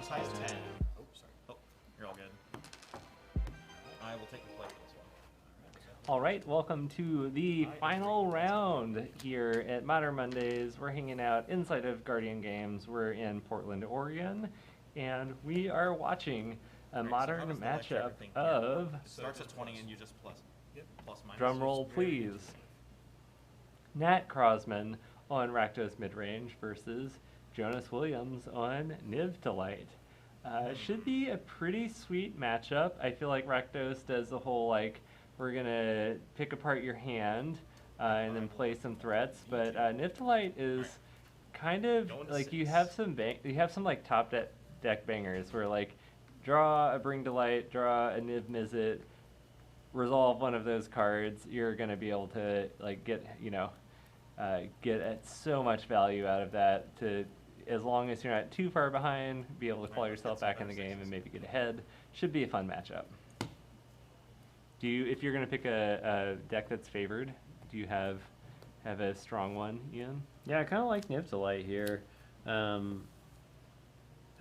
size 10. Oh, sorry. Oh, you're all good. I will take the play for this one. All right, welcome to the final round here at Modern Mondays. We're hanging out inside of Guardian Games. We're in Portland, Oregon, and we are watching a modern matchup of... It starts at 20 and you just plus minus. Drum roll, please. Nat Crosman on Rakdos Midrange versus Jonas Williams on Niv-to-Light. Should be a pretty sweet matchup. I feel like Rakdos does the whole, like, we're going to pick apart your hand and then play some threats. But Niv-to-Light is kind of, like, you have some like, top deck bangers where, like, draw a Bring to Light, draw a Niv-Mizzet, resolve one of those cards, you're going to be able to, like, get so much value out of that, to as long as you're not too far behind, be able to claw yourself back in the game and maybe get ahead. Should be a fun matchup. If you're going to pick a deck that's favored, do you have a strong one, Ian? Yeah, I kind of like Niv-to-Light here. I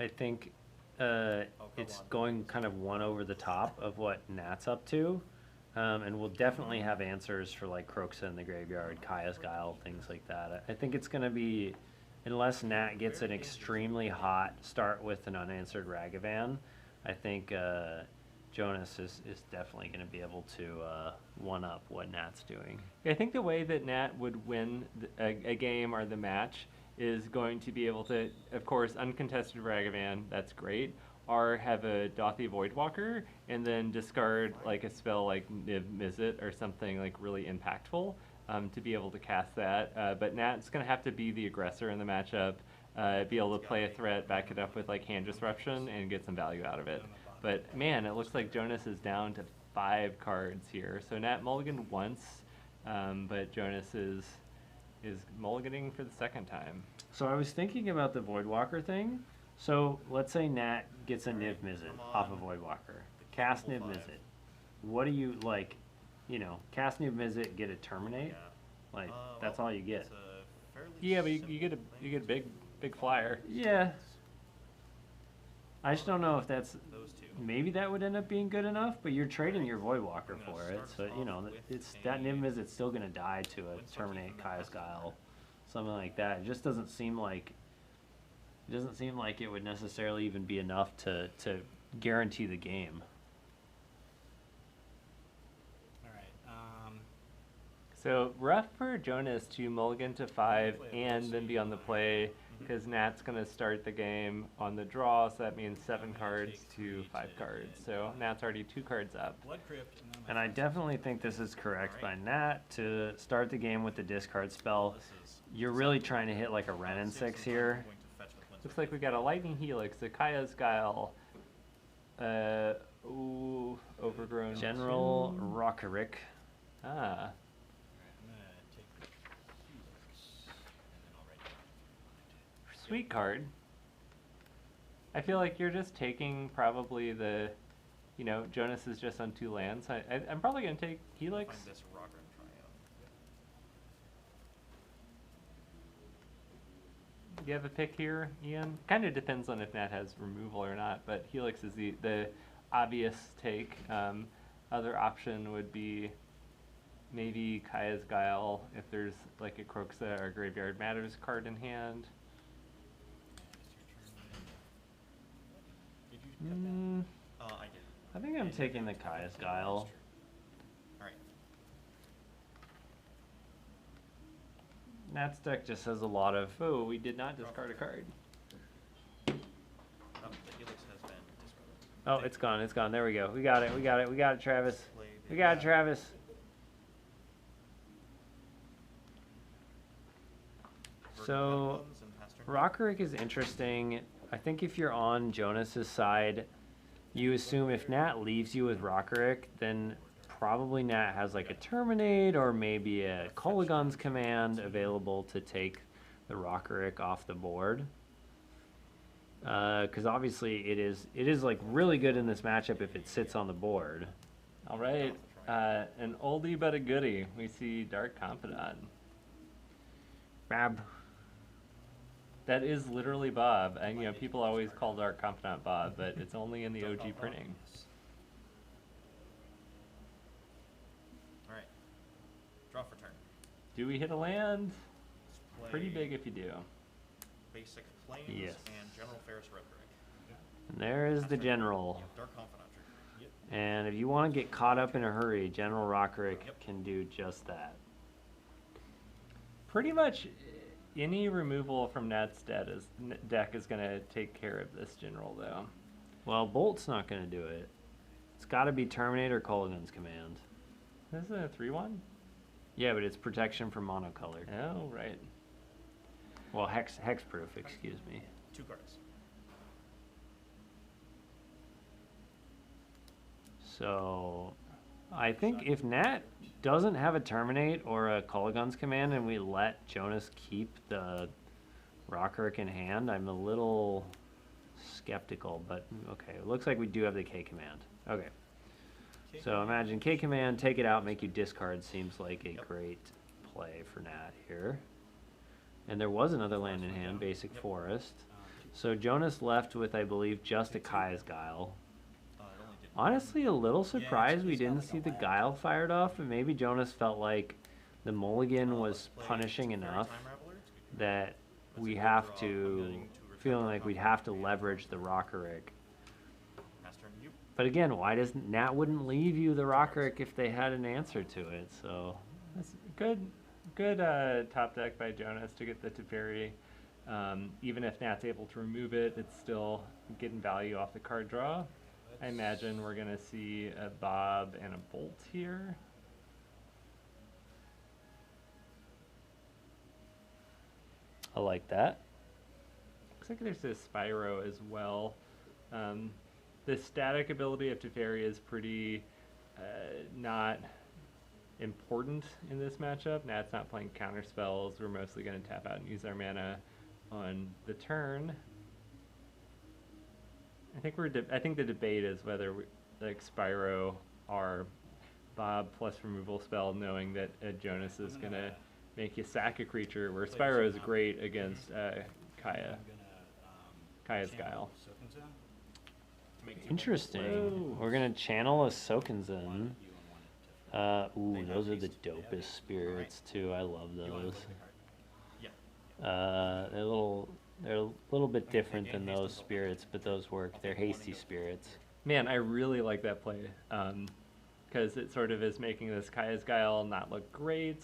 think it's going kind of one over the top of what Nat's up to. And we'll definitely have answers for like Kroxa in the graveyard, Kaya's Guile, things like that. I think it's going to be, unless Nat gets an extremely hot start with an unanswered Ragavan, I think Jonas is definitely going to be able to one-up what Nat's doing. I think the way that Nat would win a game or the match is going to be able to, of course, uncontested Ragavan, that's great, or have a Dothy Voidwalker and then discard like a spell like Niv-Mizzet or something like really impactful to be able to cast that. But Nat's going to have to be the aggressor in the matchup, be able to play a threat, back it up with like Hand Disruption, and get some value out of it. But man, it looks like Jonas is down to 5 cards here. So Nat mulliganed once, but Jonas is mulliganing for the second time. So I was thinking about the Voidwalker thing. So let's say Nat gets a Niv-Mizzet off a Voidwalker. Cast Niv-Mizzet. What do you, like, cast Niv-Mizzet, get a Terminate? Like, that's all you get. Yeah, but you get a big flyer. Yeah. I just don't know if that's, maybe that would end up being good enough, but you're trading your Voidwalker for it. So, it's that Niv-Mizzet's still going to die to a Terminate, Kaya's Guile, something like that. It just doesn't seem like it would necessarily even be enough to guarantee the game. All right. So rough for Jonas to mulligan to 5 and then be on the play, because Nat's going to start the game on the draw, so that means 7 cards to 5 cards. So Nat's already 2 cards up. And I definitely think this is correct by Nat to start the game with the discard spell. You're really trying to hit like a Renin 6 here. Looks like we got a Lightning Helix, a Kaya's Guile, Overgrown General Rockerick. Ah. Sweet card. I feel like you're just taking probably the, Jonas is just on 2 lands. I'm probably going to take Helix. Do you have a pick here, Ian? Kind of depends on if Nat has removal or not, but Helix is the obvious take. Other option would be maybe Kaya's Guile if there's like a Kroxa or Graveyard Matters card in hand. I think I'm taking the Kaya's Guile. Nat's deck just has a lot of... Oh, we did not discard a card. The Helix has been discarded. Oh, it's gone, it's gone. There we go. We got it, Travis. We got it, Travis. So, Rockerick is interesting. I think if you're on Jonas's side, you assume if Nat leaves you with Rockerick, then probably Nat has like a Terminate or maybe a Kolaghan's Command available to take the Rockerick off the board. Because obviously it is like really good in this matchup if it sits on the board. All right, an oldie but a goodie. We see Dark Confidant. Grab. That is literally Bob, and you know people always called our confidant Bob, but it's only in the OG printing. All right. Draw for turn. Do we hit a land? Play Pretty big if you do. Basic Plains Yes. and General Ferris Rhetoric. And there is the general. Dark Confidant trigger. Yep. And if you want to get caught up in a hurry, General Rockrick Yep. can do just that. Pretty much any removal from Nat's deck is going to take care of this general, though. Well, Bolt's not going to do it. It's got to be Terminator Colgan's Command. This is a 3/1? Yeah, but it's protection from monocolor. Oh, right. Well, hexproof, excuse me. 2 cards. So, I think if Nat doesn't have a Terminate or a Colgan's Command and we let Jonas keep the Rockrick in hand, I'm a little skeptical, but okay. It looks like we do have the K Command. Okay. So imagine K Command, take it out, make you discard seems like a great play for Nat here. And there was another land in hand, Basic Forest. So Jonas left with, I believe, just a Kaya's Guile. Honestly, a little surprised we didn't see the Guile fired off, but maybe Jonas felt like the mulligan was punishing enough that we have to, feeling like we'd have to leverage the Rockrick. But again, why does Nat wouldn't leave you the Rockrick if they had an answer to it? So That's good top deck by Jonas to get the Teferi. Even if Nat's able to remove it, it's still getting value off the card draw. I imagine we're going to see a Bob and a Bolt here. I like that. Looks like there's a Spyro as well. The static ability of Teferi is pretty not important in this matchup. Nat's not playing counter spells. We're mostly going to tap out and use our mana on the turn. I think the debate is whether like Spyro or Bob plus removal spell, knowing that Jonas is going to make you sack a creature, where Spyro is great against Kaya's Guile. Interesting. Whoa. We're gonna channel a Sokenzin. Ooh, those are the dopest spirits too. I love those. They're a little bit different than those spirits, but those work. They're hasty spirits. Man, I really like that play, because it sort of is making this Kaya's Guile not look great.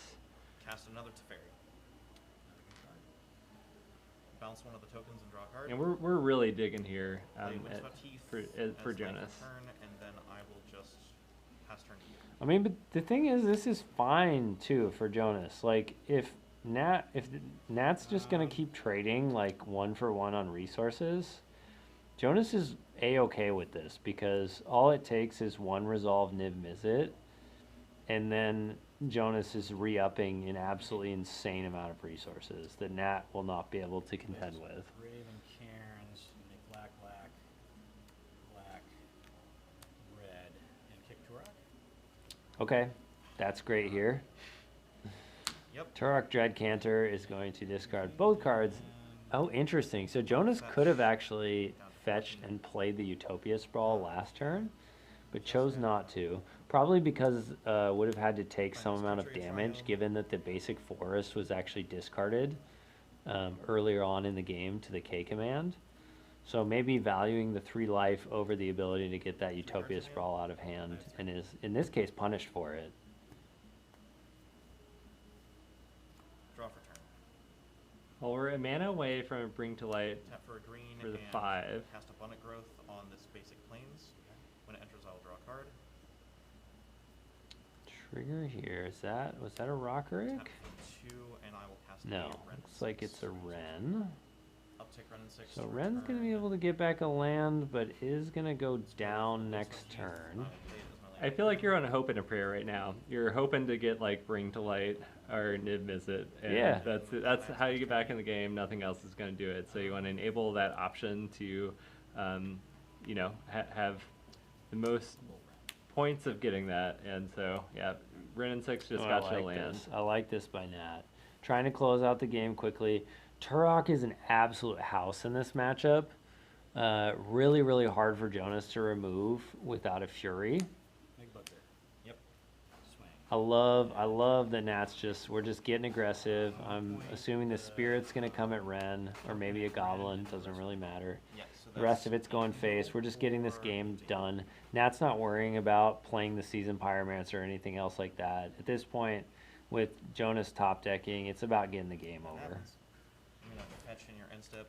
Cast another Teferi. Bounce one of the tokens and draw a card. And we're really digging here for as Jonas. Turn, and then I will just pass turn to you. I mean, but the thing is, this is fine too for Jonas. Like, if Nat's just gonna keep trading like 1-for-1 on resources, Jonas is a-okay with this because all it takes is one resolve Niv-Mizzet, and then Jonas is re-upping an absolutely insane amount of resources that Nat will not be able to contend with. Raven, Cairns, make black, red, and kick Turok. Okay, that's great here. Yep. Turok Dreadcanter is going to discard both cards. Oh, interesting. So Jonas could have actually fetched and played the Utopia Sprawl last turn, but chose not to. Probably because would have had to take some amount of damage, given that the basic forest was actually discarded earlier on in the game to the K command. So maybe valuing the 3 life over the ability to get that Utopia Sprawl out of hand, and is in this case punished for it. Draw for turn. Well, we're a mana away from Bring to Light Tap for a green for the and 5. cast Abundant Growth on this basic plains. When it enters, I will draw a card. Trigger here. Was that a Rockrick? Tap for 2, and I will cast No, a Ren looks like 6. it's a Wren. Uptick Ren 6. So to Ren's return. gonna be able to get back a land, but is gonna go down next turn. Play it as my I land. feel like you're on a hope and a prayer right now. You're hoping to get like Bring to Light or Niv-Mizzet, and Yeah. that's how you get back in the game. Nothing else is going to do it. So you want to enable that option to, have the most points of getting that. And so yeah, Ren and 6 just Oh, got I you a like land. this. I like this by Nat. Trying to close out the game quickly. Turok is an absolute house in this matchup. Really, really hard for Jonas to remove without a Fury. Big bugger. Yep. Swing. I love that we're just getting aggressive. I'm assuming the Spirit's gonna come at Ren, or maybe a Goblin, doesn't really matter. Yeah, so The rest of it's going face. We're just getting this game done. Nat's not worrying about playing the Seasoned Pyromancer or anything else like that. At this point, with Jonas top decking, it's about getting the game over. happens. You know, fetch in your end step.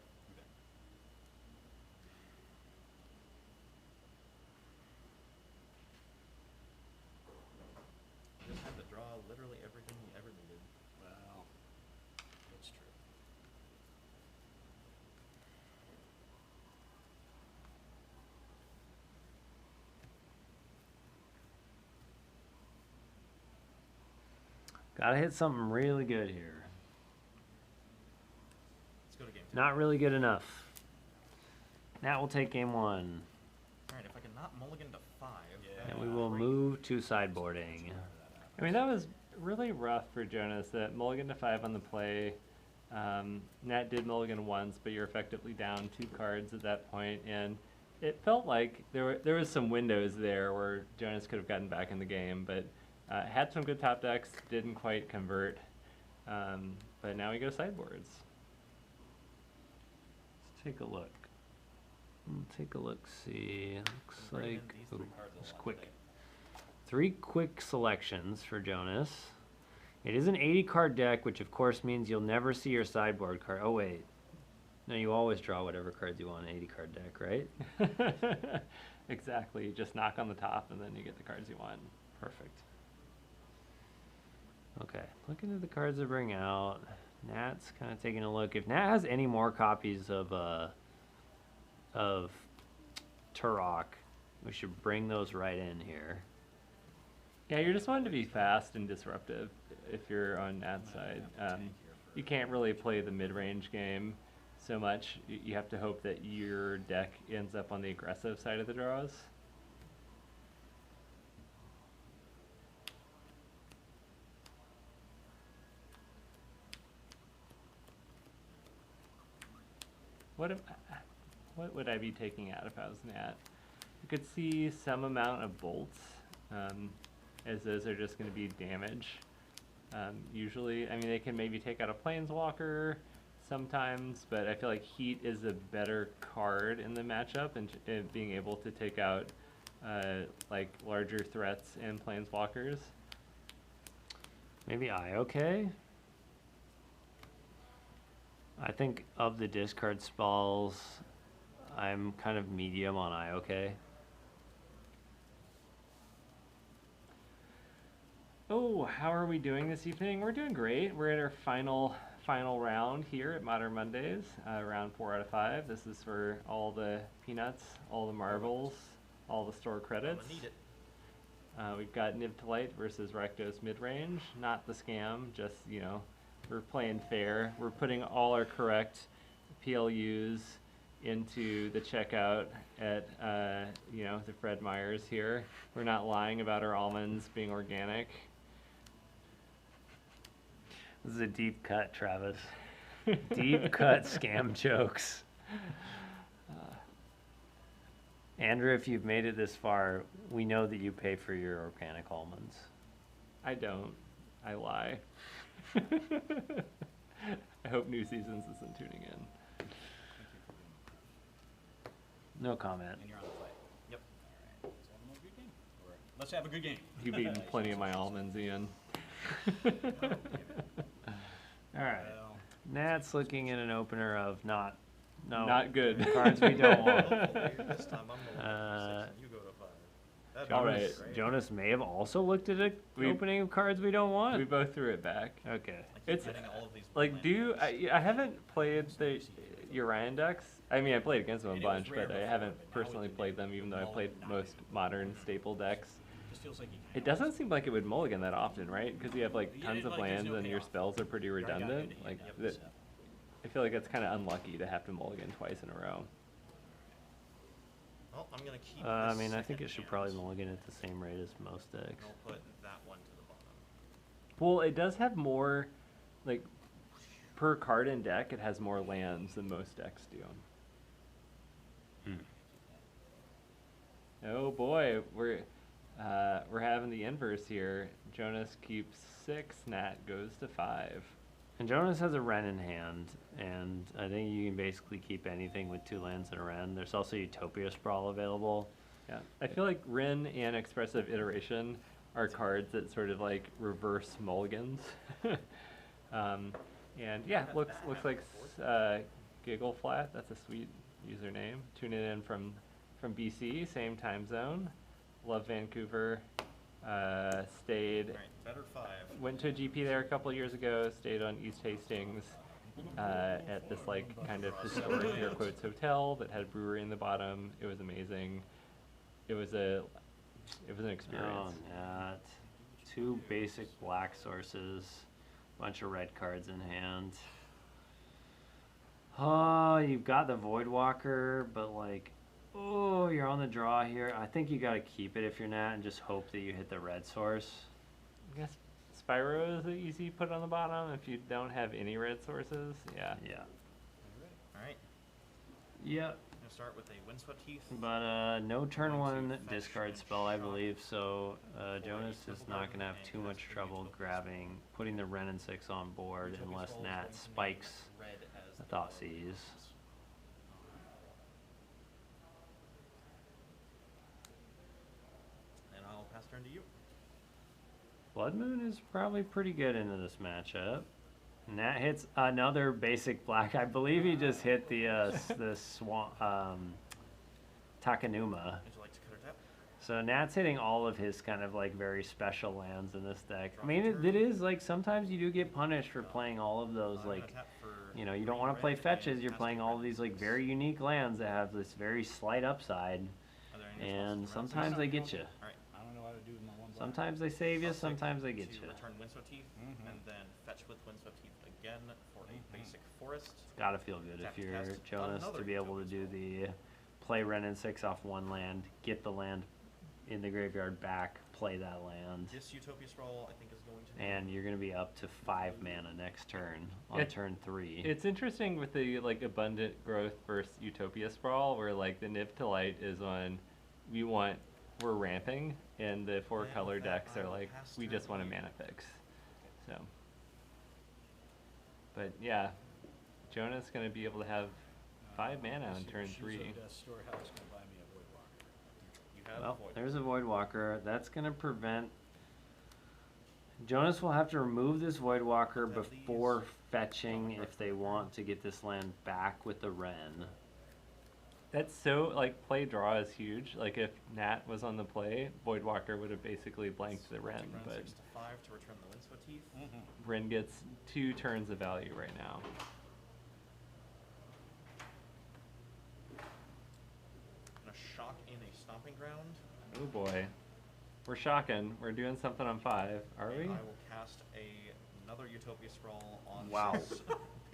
You just have to draw literally everything you ever needed. Well, that's true. Gotta hit something really good here. Let's go to game 2. Not really good enough. Nat will take game 1. Alright, if I can not mulligan to 5. And we will move to sideboarding. I mean, that was really rough for Jonas. That mulligan to 5 on the play. Nat did mulligan once, but you're effectively down 2 cards at that point, and it felt like there was some windows there where Jonas could have gotten back in the game, but had some good top decks, didn't quite convert. But now we go sideboards. Let's take a look. Take a look. See, looks Bringing in like these 3 cards a just lot quick. today. 3 quick selections for Jonas. It is an 80 card deck, which of course means you'll never see your sideboard card. Oh wait, no, you always draw whatever cards you want in an 80 card deck, right? Exactly. Just knock on the top, and then you get the cards you want. Perfect. Okay, looking at the cards to bring out. Nat's kind of taking a look. If Nat has any more copies of Turok, we should bring those right in here. Yeah, you're just wanting to be fast and disruptive if you're on Nat's side. You can't really play the mid-range game so much. You have to hope that your deck ends up on the aggressive side of the draws. What would I be taking out if I was Nat? You could see some amount of bolts, as those are just going to be damage. Usually, I mean, they can maybe take out a planeswalker sometimes, but I feel like heat is a better card in the matchup, and being able to take out like larger threats and planeswalkers. Maybe okay. I think of the discard spells, I'm kind of medium on okay. Oh, how are we doing this evening? We're doing great. We're at our final round here at Modern Mondays, round 4 out of 5. This is for all the peanuts, all the marbles, all the store credits. I'm gonna need it. We've got Niv-to-Light versus Rakdos Midrange. Not the scam, just, you know, we're playing fair. We're putting all our correct PLUs into the checkout at, you know, the Fred Meyers here. We're not lying about our almonds being organic. This is a deep cut, Travis. Deep cut scam jokes. Andrew, if you've made it this far, we know that you pay for your organic almonds. I don't. I lie. I hope New Seasons isn't tuning in. Thank you for being proof. No comment. And you're on the fight. Yep. All right. Let's have another good game. Or let's have a good game. You've eaten plenty of my almonds, Ian. All right. Well, Nat's looking at an opener of not good. cards we don't want. Hopefully this time I'm the one to 6 and you go to 5. That'd be All great, right. Jonas may have also looked at an opening of cards we don't want. We both threw it back. Okay. I keep It's getting all of these like, land I haven't played the Yorion decks. I mean, I played against them a And it was bunch, rare but I before, haven't but now with personally the played them, even though I played mulligan most modern staple decks. just feels like you can It doesn't seem like it would mulligan that often, right? Because you have like Yeah, tons of like, there's lands no and your payoff. spells are pretty You already got redundant. good Like, hand, that, so. I feel like it's kind of unlucky to have to mulligan twice in a row. Well, I'm gonna keep I this mean, I think second it should hand, probably mulligan at the same rate as most decks. and I'll put that one to the bottom. Well, it does have more, like, per card in deck, it has more lands than most decks do. Oh boy, we're having the inverse here. Jonas keeps 6, Nat goes to 5. And Jonas has a Wren in hand, and I think you can basically keep anything with 2 lands and a Wren. There's also Utopia Sprawl available. Yeah, I feel like Rin and Expressive Iteration are cards that sort of like reverse mulligans. And yeah, looks like Giggle Flat. That's a sweet username. Tuning in from BC, same time zone. Love Vancouver. Stayed. Alright, better 5. Went to a GP there a couple of years ago. Stayed on East Hastings at this like kind of historic air quotes hotel that had a brewery in the bottom. It was amazing. It was an experience. Oh, Nat. 2 basic black sources. Bunch of red cards in hand. Oh, you've got the Voidwalker, but like, oh, you're on the draw here. I think you gotta keep it if you're Nat and just hope that you hit the red source. I guess Spyro is an easy put on the bottom if you don't have any red sources. Yeah. Yeah. Alright, Yep. I'm gonna start with a Windswept Heath. But no turn Going to 1 fetch discard and spell, I shock. believe, so Jonas is Simple not Garden gonna have and too has much to trouble Utopia grabbing, putting the Wren and 6 on board Utopia unless Scroll is Nat going to spikes name red as the the color Thoughtseize. And I'll pass turn to you. Blood Moon is probably pretty good into this matchup. Nat hits another basic black. I believe he just hit the Takanuma. Would you like to cut or tap? So Nat's hitting all of his kind of like very special lands in this deck. I mean, it is like sometimes you do get punished for playing all of those I'm gonna like, tap for you know, you don't green, want to play red, fetches. and You're pass playing to all red. of these like very unique lands that have this very slight upside, Are there any and responses to red? sometimes they get you. Alright, I don't know how to do my one black. Sometimes they save you. I'll take Sometimes they get to you. return Windswept Heath, Mhm. and then fetch with Windswept Heath again for a basic forest. Gotta feel good if Tap to you're cast Jonas to another be able to do Utopia the play Wren and 6 off 1 land, get the land in the graveyard back, play that land, This Utopia Scroll, I think, is going to and you're gonna be up to 5 mana next turn on It- turn 3. It's interesting with the like abundant growth versus Utopia Sprawl, where like the Niv-to-Light is on, we're ramping, and the 4 And color with that, decks I are will like, pass we turn just want a to you. mana fix. So, but yeah, Jonah's gonna be able to have 5 mana on turn 3. Storehouse gonna buy me a Voidwalker. You have Well, Void. there's a Voidwalker. That's gonna prevent. Jonas will have to remove this Voidwalker Have before these. fetching if they want to get this land back with the Wren. That's so like play draw is huge. Like if Nat was on the play, Voidwalker would have basically blanked the Wren, Run but 6 to 5 to return the Windswept Heath. Wren gets 2 turns of value right now. Gonna shock in a Stomping Ground. Oh boy, we're shocking. We're doing something on 5, are we? And I will cast another Utopia Scroll on Wow. 6.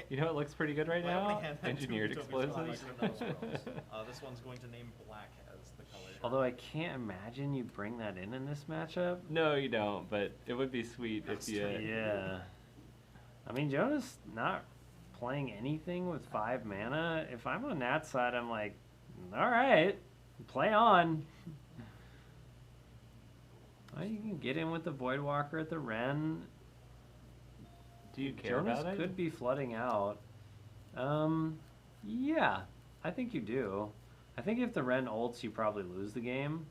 You know what looks pretty good right My now? opening hand had 2 Engineered Utopia Scrolls, explosives. I could have done spells. This one's going to name black as the color. Although I can't imagine you bring that in this matchup. No, you don't. But it would be sweet if you. Yeah. I mean, Jonas not playing anything with 5 mana. If I'm on that side, I'm like, all right, play on. Well, you can get in with the Voidwalker at the Wren. Do you care Jonas about it? could be flooding out. Yeah, I think you do. I think if the Wren ults, you probably lose the game,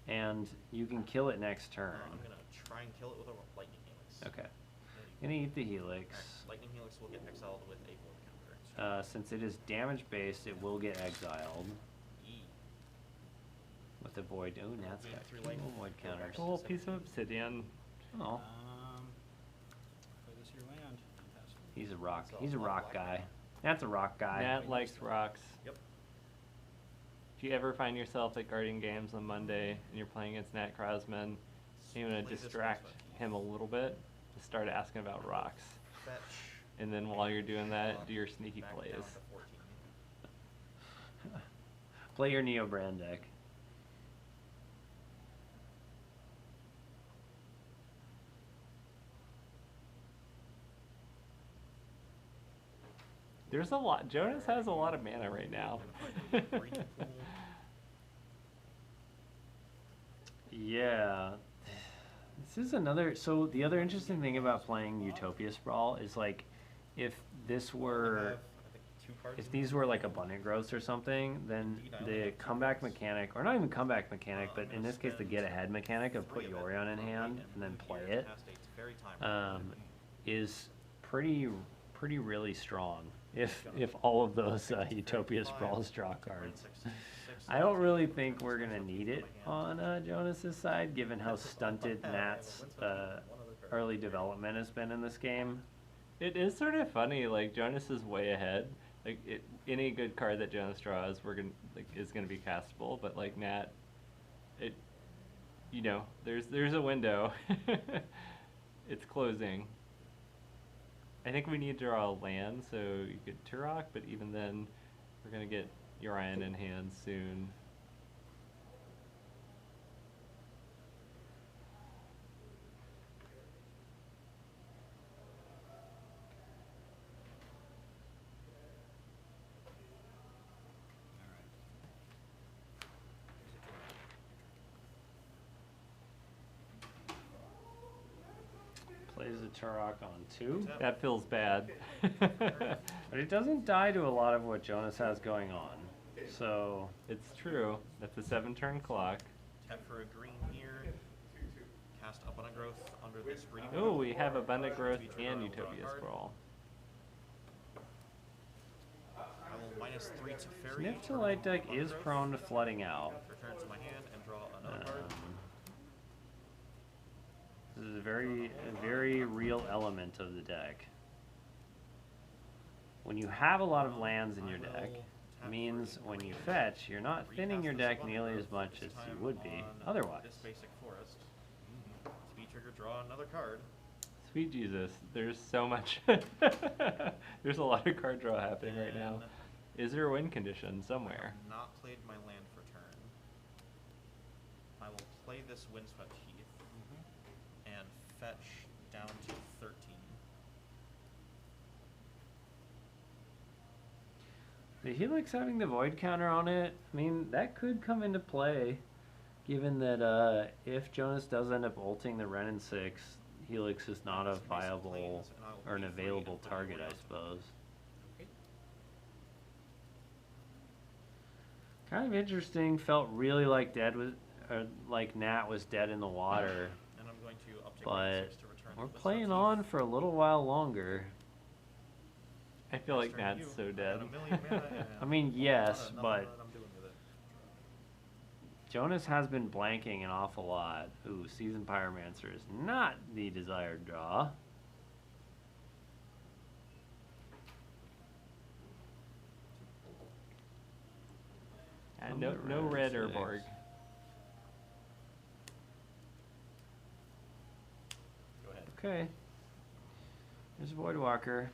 and you can kill it next turn. I'm gonna try and kill it with a Lightning Helix. Okay. There you Gonna eat the go. Helix. Alright, Lightning Helix will get exiled with a Void counter. Since it is damage based, it will get exiled E. with the void. Oh, Nat's Win got 3 cool lightning. void counters. A little piece of obsidian. Oh, Play this here land. Fantastic. he's a rock. So He's a I'll rock black guy. now. That's a rock guy. Nat likes rocks. Yep. If you ever find yourself at Guardian Games on Monday and you're playing against Nat Krasman, you want Play to this distract Windswept Heath. him a little bit, just start asking about rocks. Fetch. And then while you're doing that, Shock, do your sneaky back plays. down to 14. Play your Neo Brand deck. There's a lot. Jonas has a lot of mana right now. Yeah. This is another. So the other interesting thing about playing Utopia Sprawl is like, if this were, if these were like abundant growths or something, then the comeback mechanic, or not even comeback mechanic, but in this case the get ahead mechanic of put Yorion in hand and then play it, is pretty really strong. If all of those Utopia Sprawls draw cards. I don't really think we're gonna need it on Jonas's side, given how stunted Nat's early development has been in this game. It is sort of funny. Like Jonas is way ahead. Like any good card that Jonas draws, is gonna be castable. But like Nat, there's a window. It's closing. I think we need to draw a land, so you could Turok, but even then, we're gonna get Yorion in hand soon. Plays a Turok on 2. That feels bad. But it doesn't die to a lot of what Jonas has going on. So it's true. That's a 7-turn clock. Tap for a green here. Cast Abundant Growth under this breeding. Oh, we have Abundant Growth and Utopia Sprawl. I will -3 to Fairy. Niv-to-Light deck is prone to flooding out. Return to my hand and draw another card. This is a very real element of the deck. When you have a lot of lands in your deck, means when you fetch, you're not thinning your deck nearly as much as you would be otherwise. This basic forest. Speed trigger, draw another card. Sweet Jesus, there's so much. There's a lot of card draw happening right now. Is there a win condition somewhere? I have not played my land for turn. I will play this Windswept Heath and fetch down to 13. The Helix having the void counter on it, I mean, that could come into play, given that if Jonas does end up ulting the Ren and 6, Helix is not a viable or an available target, I suppose. Kind of interesting. Felt really like Nat was dead in the water, And I'm going to update but to return we're the playing Heath. on for a little while longer. I feel like Next turn Nat's you. so I got dead. a million mana and I mean, yes, nothing but that I'm doing with it. Jonas has been blanking an awful lot. Ooh, Seasoned Pyromancer is not the desired draw. And no red or Borg. Go ahead. Okay. There's Voidwalker.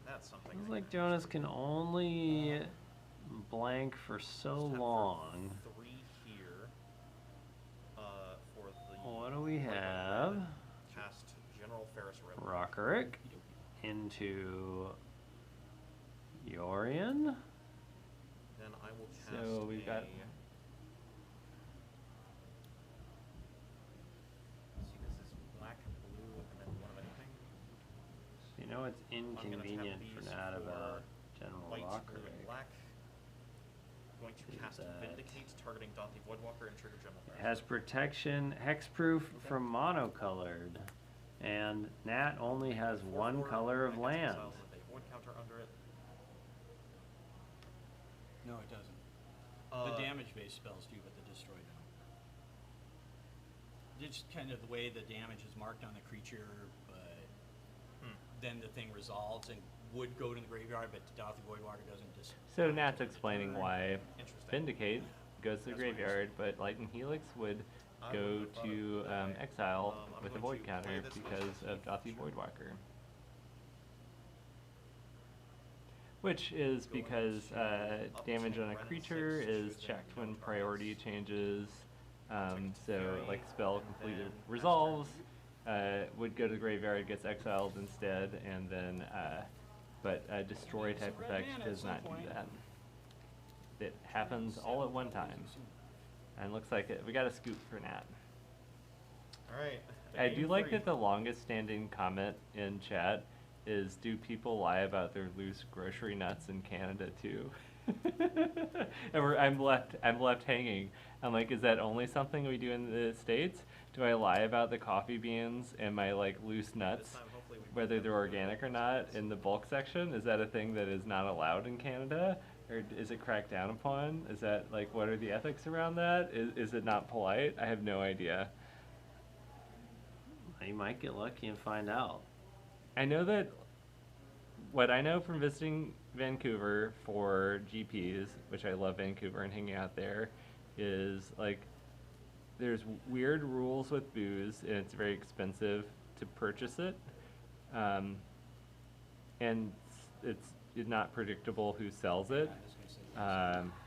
That's something. Feels like Jonas can only blank for so Tap for long. 3 here. For the What do we have? cast General Ferris Red. Rockerick into Yorion. Then I will cast So we've got- Let's see, this is black, blue, and then one of anything. You know it's I'm gonna inconvenient tap for these Nat for about General White, blue, and Rockerick. black. Going to Do cast that. Vindicate, targeting Daunte Voidwalker and trigger General It Ferris. has protection, hexproof from monocolored. And Nat only has one 4/4, color of and land. exile with a void counter under it. No, it doesn't. Uh, The damage-based spells do, but the destroy don't. Just kind of the way the damage is marked on the creature, but then the thing resolves and would go to the graveyard, but Daunte Voidwalker doesn't just. So Nat's explaining why Interesting. Vindicate goes to the That's my graveyard, but Light and Helix would I go wouldn't have thought to of that. exile I'm with a going void to play counter this because Windswept of Heath. Daunte Voidwalker. Which is because damage on a creature is checked when priority changes. So like spell completed resolves, would go to the graveyard, gets exiled instead, and then but a destroy It's a type red effect mana at does some not do point. that. It happens all at one time, and looks like we got a scoop for Nat. All right. I do like that the longest standing comment in chat is, do people lie about their loose grocery nuts in Canada too? And I'm left hanging. I'm like, is that only something we do in the States? Do I lie about the coffee beans and my like loose nuts, This time, hopefully we whether can they're get organic or not, in the bulk section? Is that a thing that is not allowed in Canada? Or is it cracked down upon? Is that like, what are the ethics around that? Is it not polite? I have no idea. You might get lucky and find out. I know that what I know from visiting Vancouver for GPs, which I love Vancouver and hanging out there, is like there's weird rules with booze and it's very expensive to purchase it. And it's not predictable who sells it.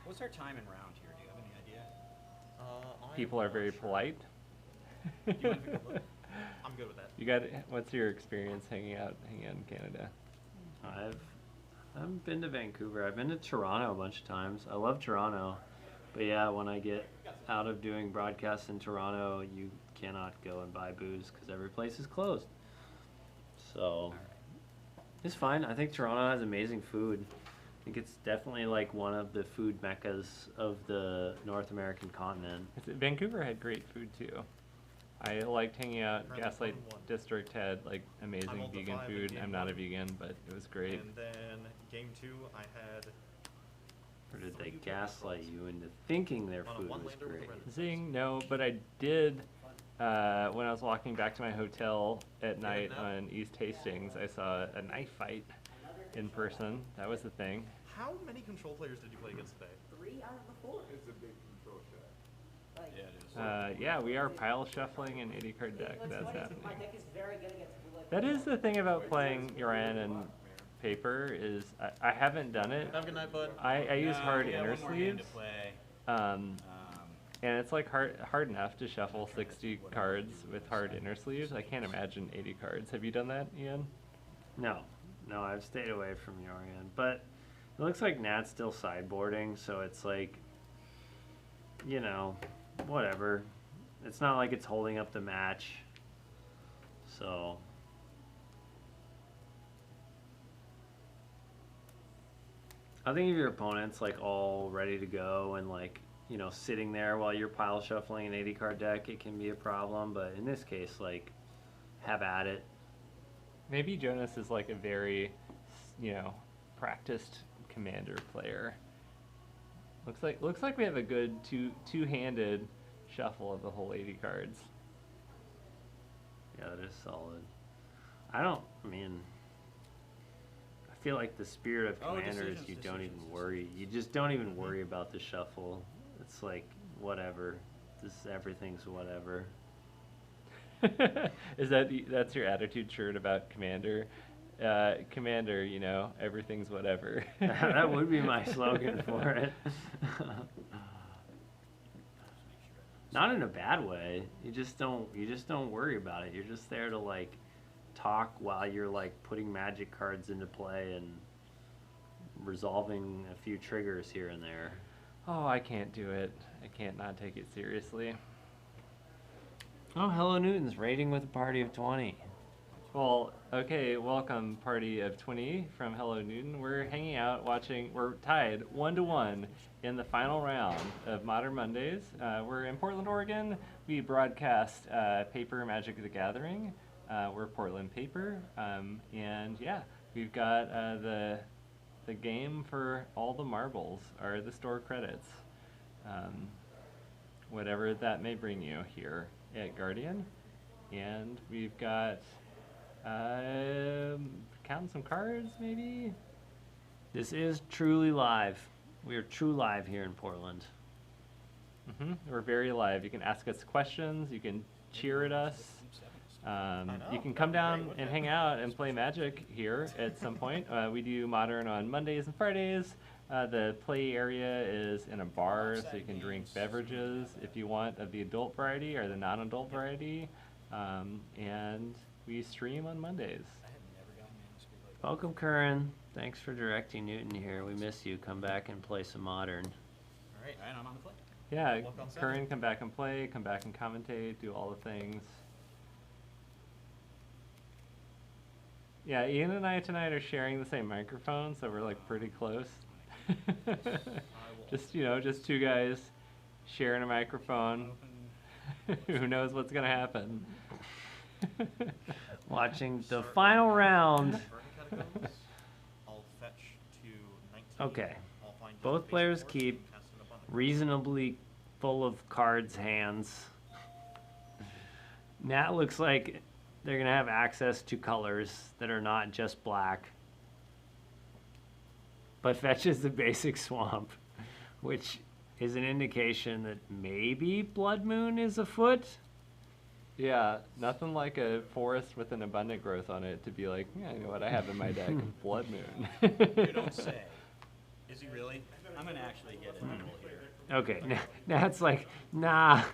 What's our time and round here? Do you have any idea? People are very polite. Do you want to take a look? I'm good with that. You got, what's your experience hanging out in Canada? I haven't been to Vancouver. I've been to Toronto a bunch of times. I love Toronto. But yeah, when I get out of doing broadcasts in Toronto, you cannot go and buy booze because every place is closed. So it's fine. I think Toronto has amazing food. I think it's definitely like one of the food meccas of the North American continent. Vancouver had great food too. I liked hanging out. Round Gaslight 1-1. District had like amazing I'm ult vegan 5 in food. game I'm not a 1. vegan, but it was great. And then game 2, I had Or did they 3 gaslight Rakdos. you into thinking their On a food was one-lander with a great? red. Zing, no, but I did, when I was walking back to my hotel at night no. on East Hastings, I saw a knife fight in person. That was the thing. How many control players did you play against today? 3 out of the 4. It's a big control shot. Like, Yeah, it is. Yeah, we are pile shuffling an 80 card deck. what's That's funny is happening. my deck is very good against blue. That is the thing about playing Yorion and paper is I haven't done it. Have a good night, bud. I use No, hard we got inner one more hand sleeves. to play. And it's like hard enough to shuffle 60 cards with hard inner sleeves. I can't imagine 80 cards. Have you done that, Ian? No, I've stayed away from Yorion. But it looks like Nat's still sideboarding, so it's like, you know, whatever. It's not like it's holding up the match. So I think if your opponent's like all ready to go and like, you know, sitting there while you're pile shuffling an 80 card deck, it can be a problem. But in this case, like, have at it. Maybe Jonas is like a very, you know, practiced commander player. Looks like we have a good two-handed shuffle of the whole 80 cards. Yeah, that is solid. I feel like the spirit of Oh, Commander is decisions, you don't even decisions, worry. You just don't even worry about the shuffle. It's like, whatever. Everything's whatever. That's your attitude shirt about Commander? Commander, you know, everything's whatever. That would be my slogan for it. Not in a bad way. You just don't worry about it. You're just there to like talk while you're like putting magic cards into play and resolving a few triggers here and there. Oh, I can't do it. I can't not take it seriously. Oh, Hello Newton's raiding with a party of 20. Well, okay, welcome party of 20 from Hello Newton. We're hanging out watching, we're tied 1-1 in the final round of Modern Mondays. We're in Portland, Oregon. We broadcast Paper Magic the Gathering. We're Portland Paper. And yeah, we've got the game for all the marbles are the store credits. Whatever that may bring you here at Guardian. And we've got counting some cards, maybe? This is truly live. We are true live here in Portland. We're very live. You can ask us questions. You can cheer at us. You can come down and hang out and play Magic here at some point. We do Modern on Mondays and Fridays. The play area is in a bar, so you can drink beverages if you want of the adult variety or the non-adult variety. and we stream on Mondays. I had never gotten manuscript like that. Welcome, Curran. Thanks for directing Newton here. We miss you. Come back and play some Modern. All right, and I'm on the play. Yeah, Look on Saturday. Curran, come back and play, come back and commentate, do all the things. Yeah, Ian and I tonight are sharing the same microphone, so we're like pretty close. Just, you know, just two guys sharing a microphone. Who knows what's gonna happen? Watching the final round. Burning Catacombs. I'll fetch to 19. Okay. I'll find just Both basic players force keep and cast an abundant. reasonably full of cards hands. Nat looks like they're gonna have access to colors that are not just black. But fetches the basic swamp, which is an indication that maybe Blood Moon is afoot. Yeah, nothing like a forest with an abundant growth on it to be like, yeah, you know what I have in my deck? Blood Moon. You don't say. Is he really? I'm gonna actually get a nibble here. Okay, Nat's like, nah,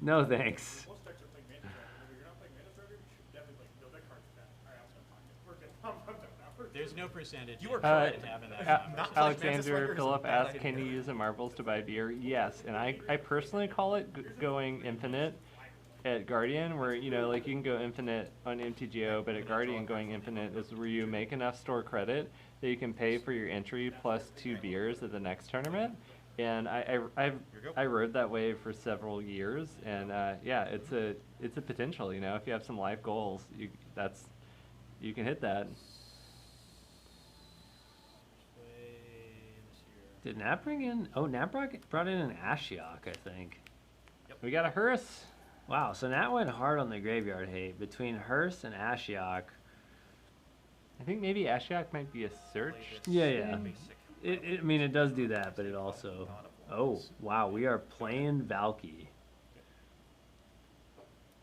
no thanks. Most decks are playing Mana Dragon. If you're not playing Mana Dragon, you should definitely play. No, that card's bad. Alright, I was gonna talk it. We're good. I'm done now. We're There's good. no percentage. You were in correct. having that Not conversation. like Mantis Alexander Striker is a Phillip bad asked, can idea. you use the marbles to buy beer? Yes, and I personally call it going infinite at Guardian, where, you know, like you can go infinite on MTGO, but at Guardian going infinite is where you make enough store credit that you can pay for your entry plus 2 beers at the next tournament. And I rode that wave for several years, and yeah, it's a potential. You know, if you have some life goals, you can hit that. Play this year. Did Nat bring in? Oh, Nat brought in an Ashiok, I think. We got a hearse. Wow, so Nat went hard on the graveyard hate. Between Hearse and Ashiok, I think maybe Ashiok might be a search. Yeah, yeah. Basic. I mean, it does do that, but it also... Oh, wow, we are playing Valky.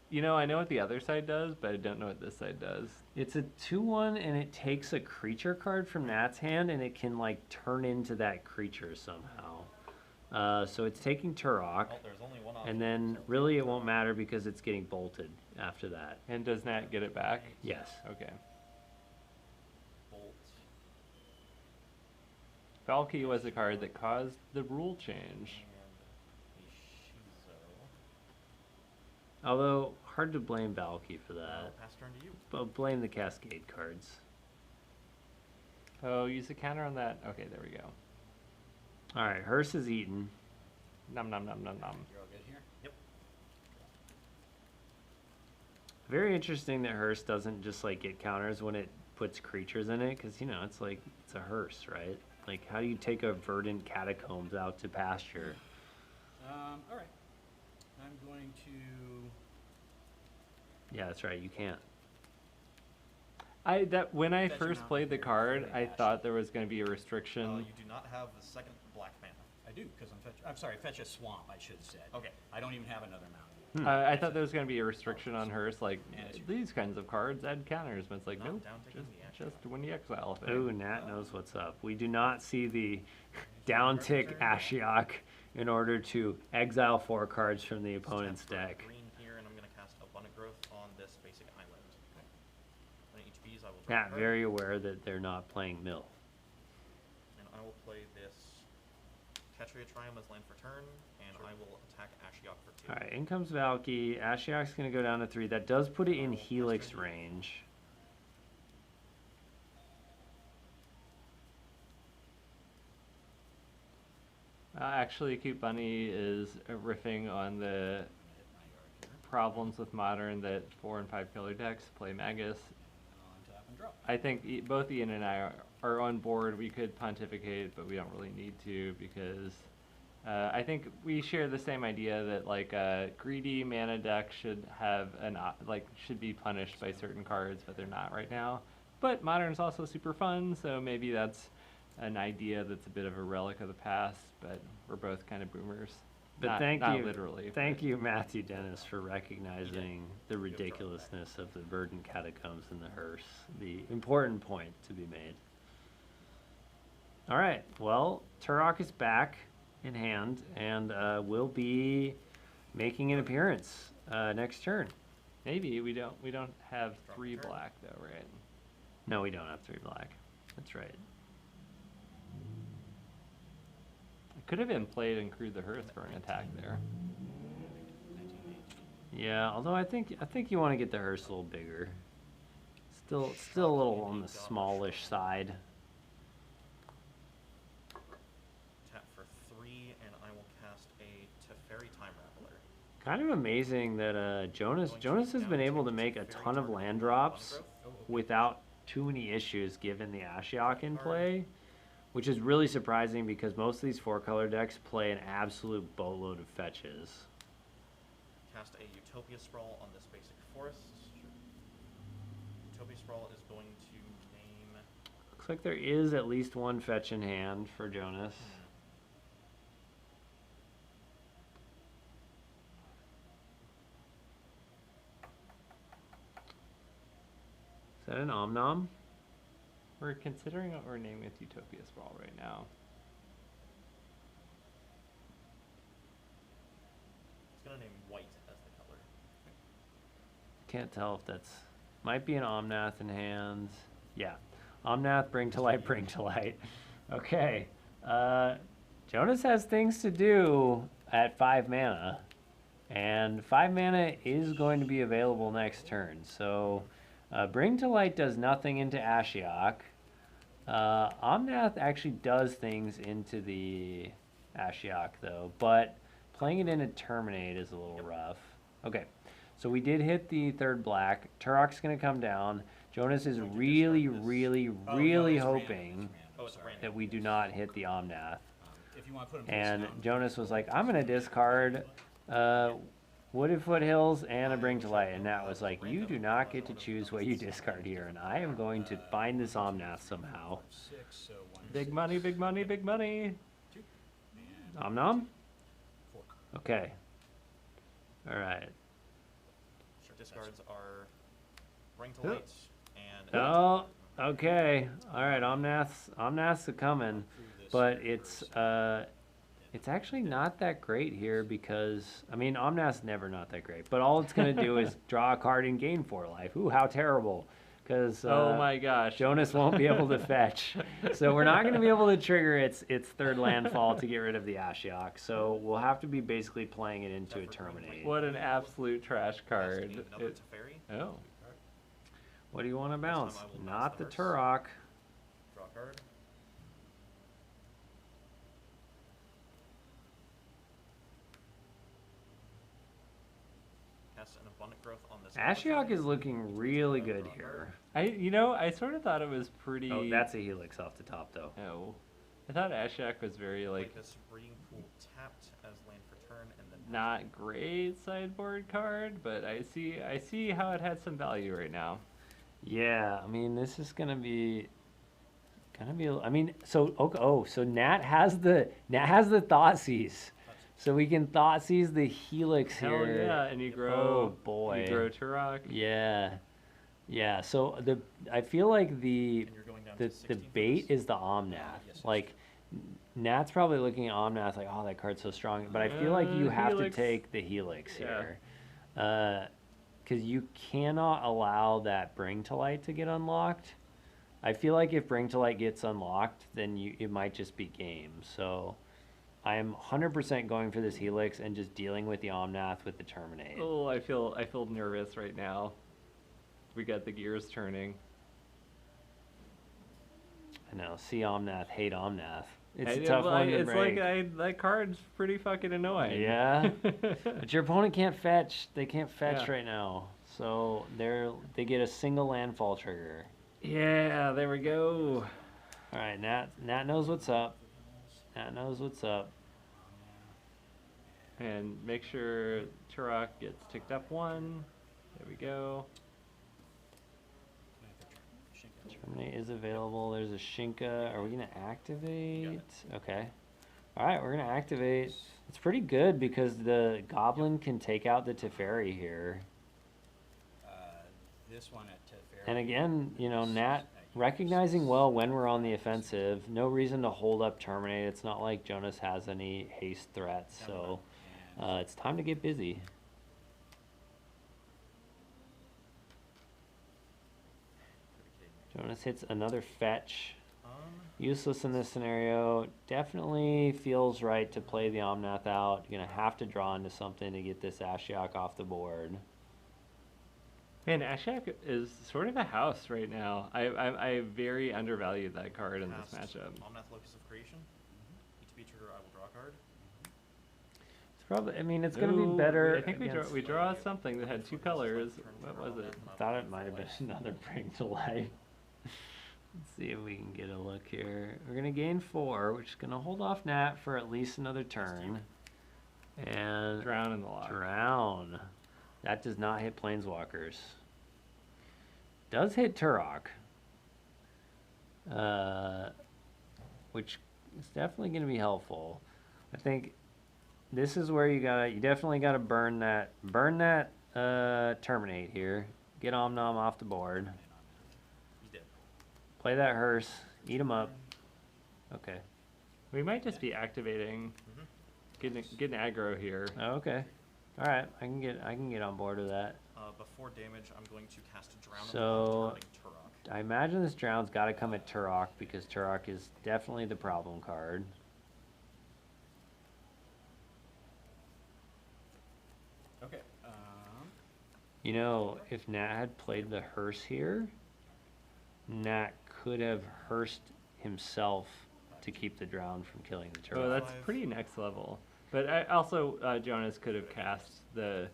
You know, I know what the other side does, but I don't know what this side does. It's a 2/1, and it takes a creature card from Nat's hand, and it can, like, turn into that creature somehow. So it's taking Turok, Well, there's only one option. and then really it won't matter because it's getting bolted after that. And does Nat get it back? Yes. Okay. Bolt. Valky was a card that caused the rule change. And a Shizo. Although, hard to blame Valky for I'll that. pass turn to you. But blame the Cascade cards. Oh, use a counter on that. Okay, there we go. Alright, Hearse is eaten. Nom nom nom nom nom. You're all good here? Yep. Very interesting that Hearse doesn't just, like, get counters when it puts creatures in it, because, you know, it's like, it's a Hearse, right? Like, how do you take a Verdant Catacombs out to pasture? All right. I'm going to. Yeah, that's right, you can't. When I Fetch first amount played the here, card, very I hash. thought there was going to be a restriction. You do not have the second black mana. I do because I'm sorry. Fetch a swamp. I should have said. Okay. I don't even have another mountain. I thought there was going to be a restriction on hers, like these kinds of cards add counters, but it's like, Not nope, down taking the just when you exile thing. Ooh, Nat knows what's up. We do not see the down-tick Ashiok in order to exile 4 cards from the opponent's Step for deck. Green here, and I'm going to cast Abundant Growth on this basic island. When it HPs, I will draw a Nat card, very aware that they're not playing Mill. and I will play this Ketria Triumph as land for turn, and I will attack Ashiok for 2. Alright, in comes Valky. Ashiok's going to go down to 3. That does put it in Helix range. Actually, Cute Bunny is riffing on the problems with Modern that 4 and 5 killer decks play Magus. On tap and draw. I think both Ian and I are on board. We could pontificate, but we don't really need to because I think we share the same idea that like a greedy mana deck should have should be punished by certain cards, but they're not right now. But Modern's also super fun, so maybe that's an idea that's a bit of a relic of the past. But we're both kind of boomers. But not literally. Thank you, Matthew Dennis, for recognizing the ridiculousness of the Verdant Catacombs and the Hearse. The important point to be made. All right, well, Turok is back in hand and will be making an appearance next turn. Maybe we don't have Drop 3 turn. black though, right? No, we don't have 3 black. That's right. It could have been played and crewed the hearth for an attack there. 1918. Yeah, although I think you want to get the hearse a little bigger. Still a little on the smallish side. Tap for 3, and I will cast a Teferi Time Raveler. Kind of amazing that Jonas has been able to make a ton of land drops without too many issues given the Ashiok in play, which is really surprising because most of these 4-color decks play an absolute boatload of fetches. Cast a Utopia Sprawl on this basic forest. Utopia Sprawl is going to name... Looks like there is at least 1 fetch in hand for Jonas. Is that an Omnom? We're considering what we're naming with Utopia Sprawl right now. It's going to name white as the color. Can't tell if that's... Might be an Omnath in hands. Yeah. Omnath, bring to light, bring to light. Okay. Jonas has things to do at 5 mana. And 5 mana is going to be available next turn. So, bring to light does nothing into Ashiok. Omnath actually does things into the Ashiok, though. But playing it into Terminate is a little rough. Okay. So we did hit the 3rd black. Turok's going to come down. Jonas is really, really, Oh, no, really it's random, hoping it's random, Oh, it's sorry. random. that we do not hit the Omnath. If you want to put them And face down, Jonas was like, I'm going to discard Wooded Foothills and a Bring to Light. And Nat was like, you do not get to choose what you discard here. And I am going to find this Omnath somehow. 6, so 1, Big money, big money, big money. 2, and Omnom? 4. Okay. Alright. Discards are Bring to Light and... Oh, okay. Alright, Omnath's a coming. But it's actually not that great here because, I mean, Omnath's never not that great. But all it's going to do is draw a card and gain 4 life. Ooh, how terrible. Because Oh my gosh. Jonas won't be able to fetch. So we're not going to be able to trigger its 3rd landfall to get rid of the Ashiok. So we'll have to be basically playing it into a Terminate. What an absolute trash card. Casting another It- Teferi. oh. What do you want to time bounce? I will Not the bounce the Turok. Draw a card. Cast an Abundant Growth on this. Ashiok is looking really good here. I sort of thought it was pretty. Oh, that's a Helix off the top, though. Oh. I thought Ashiok was very, like, Play this Breeding Pool tapped as land for turn, and then not great sideboard card, but I see how it had some value right now. Yeah, I mean, this is gonna be. I mean, so okay, oh, so Nat has the Thoughtseize, so we can Thoughtseize the Helix Hell here. yeah, and you grow. Oh boy. You grow Turok. Yeah, yeah. So I feel like the and you're going down the to 16 for bait this. is the Omnath. Yes, Like Nat's probably looking at Omnath like, oh, that card's so strong. But I feel like you have Helix. to take the Helix Yeah. here. Because you cannot allow that Bring to Light to get unlocked. I feel like if Bring to Light gets unlocked, then it might just be game. So I am 100% going for this Helix and just dealing with the Omnath with the Terminate. Oh, I feel nervous right now. We got the gears turning. I know. See Omnath, hate Omnath. It's I- a tough well, one to it's break. like that card's pretty fucking annoying. Yeah. But your opponent can't fetch. They can't fetch Yeah. right now. So they get a single landfall trigger. Yeah, there we go. All right, Nat knows what's up. Nat knows what's up. And make sure Turok gets ticked up 1. There we go. Terminate is available. There's a Shinka. Are we gonna activate? Okay. All right, we're gonna activate. It's pretty good because the Goblin can take out the Teferi here. This one at Teferi. And again, Nat recognizing well when we're on the offensive. No reason to hold up Terminate. It's not like Jonas has any haste threats, so it's time to get busy. Jonas hits another fetch. Um, Useless in this scenario. Definitely feels right to play the Omnath out. You're gonna have to draw into something to get this Ashiok off the board. Man, Ashiok is sort of a house right now. I very undervalued that card in this cast matchup. Omnath Locus of Creation. ETB trigger, I will draw a card. It's probably. I mean, it's gonna Ooh, be better. I think against- we draw something that had two colors. What was it? I thought it might have been another Bring to Light. Let's see if we can get a look here. We're gonna gain 4, which is gonna hold off Nat for at least another turn. And Drown in the lock. Drown. That does not hit Planeswalkers. Does hit Turok. Which is definitely gonna be helpful. I think this is where you definitely gotta burn that terminate here. Get Omnom off the board. He's dead. Play that hearse. Eat him up. Okay. We might just be activating, getting aggro here. Oh, okay. All right. I can get on board with that. Before damage, I'm going to cast Drown So- in the Lock, turning Turok. I imagine this drown's got to come at Turok because Turok is definitely the problem card. Okay. You know, if Nat had played the hearse here, Nat could have hearsed himself to keep the drown from killing the Turok. Oh, that's pretty next level. But I also, Jonas could have cast the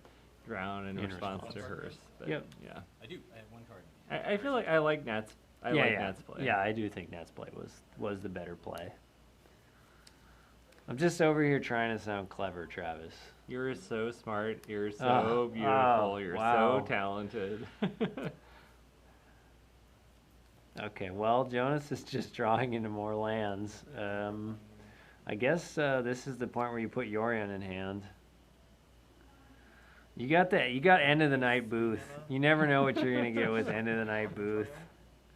Drown in In response to response. hers. But Yep. Yeah. I do. I have one card. I feel like I like Nat's. I like Nat's play. Yeah, I do think Nat's play was the better play. I'm just over here trying to sound clever, Travis. You're so smart. You're so Oh, beautiful. wow, You're wow. so talented. Okay, well, Jonas is just drawing into more lands. I guess this is the point where you put Yorion in hand. You got End of the Night Booth. You never know what you're gonna get with End of the Night Booth.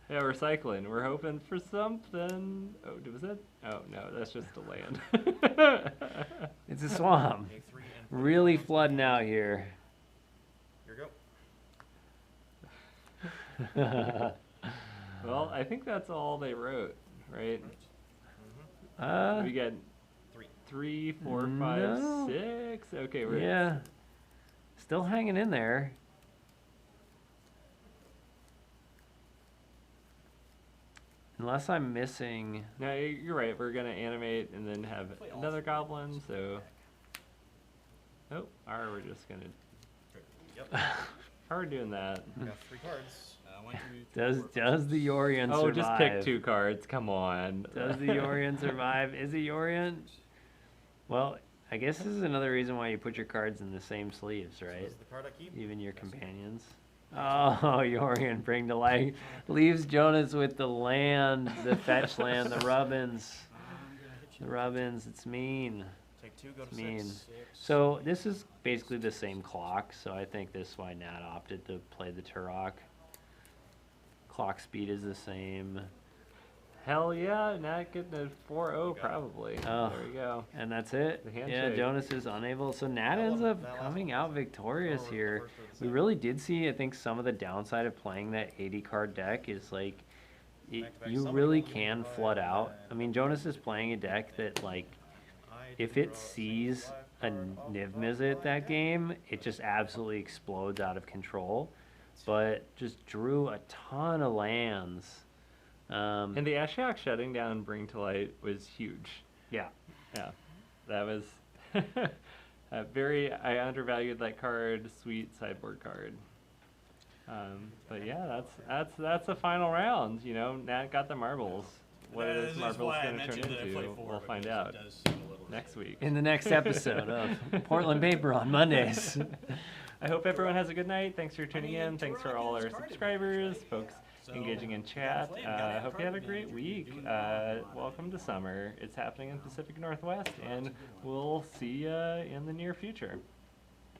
Yeah, we're cycling. We're hoping for something. Oh, was that? Oh no, that's just a land. It's a swamp. Pay 3 and put Really it down. flooding out here. Here you go. Well, I think that's all they wrote, right? Mm-hmm. We got 3. 3, 4, 5, No. 6. Okay, we're Yeah. Still hanging in there. Unless I'm missing. No, you're right. We're gonna animate and then have Play all another 3 goblin. cards. So, oh, or we're just gonna. Yep. How are we doing that? I got 3 cards. 1, 2, 3, Does 4, 5, does the 6. Yorion Oh, survive? just pick 2 cards. Come on. Does the Yorion survive? Is it Yorion? Well, I guess this is another reason why you put your cards in the same sleeves, This right? is the card I keep. Even your companions. Oh, Yorion, bring to light. Leaves Jonas with the land, the fetch land, the Rubbins. I'm gonna hit The you. Rubbins, it's mean. Take 2, go to It's 6. mean. 6. So this is basically the same clock, so I think this is why Nat opted to play the Turok. Clock speed is the same. Hell yeah, Nat getting a 4-0 probably. Oh. There we go. And that's it. The Yeah, handshake. Jonas is unable. So Nat That ends one- up that last coming one out was- victorious or the here. first or the We second. really did see, I think, some of the downside of playing that 80 card deck is like, Back-to-back, you somebody really will do can five, flood out. I and- mean, Jonas is playing a deck that like, I if do it draw a sees single a live card Niv off Mizzet my that deck. game, it just absolutely explodes out of control. But just drew a ton of lands. And the Ashiok shutting down Bring to Light was huge. Yeah. Yeah, that was I undervalued that card. Sweet sideboard card. But yeah, that's the final round. You know, Nat got the marbles. What are those This is marbles why I going to turn mentioned that I play into? 4, We'll find because out it does seem a little next week. In the next episode of Portland Paper on Mondays. I hope everyone has a good night. Thanks for tuning mean, in. Thanks for Turok all is our card advantage, subscribers, right? folks So, engaging in gotta chat. play 'em, gotta have Hope you have a card great advantage or you're week. doing wrong. Welcome to summer. It's happening in Pacific Northwest, and we'll see you in the near future.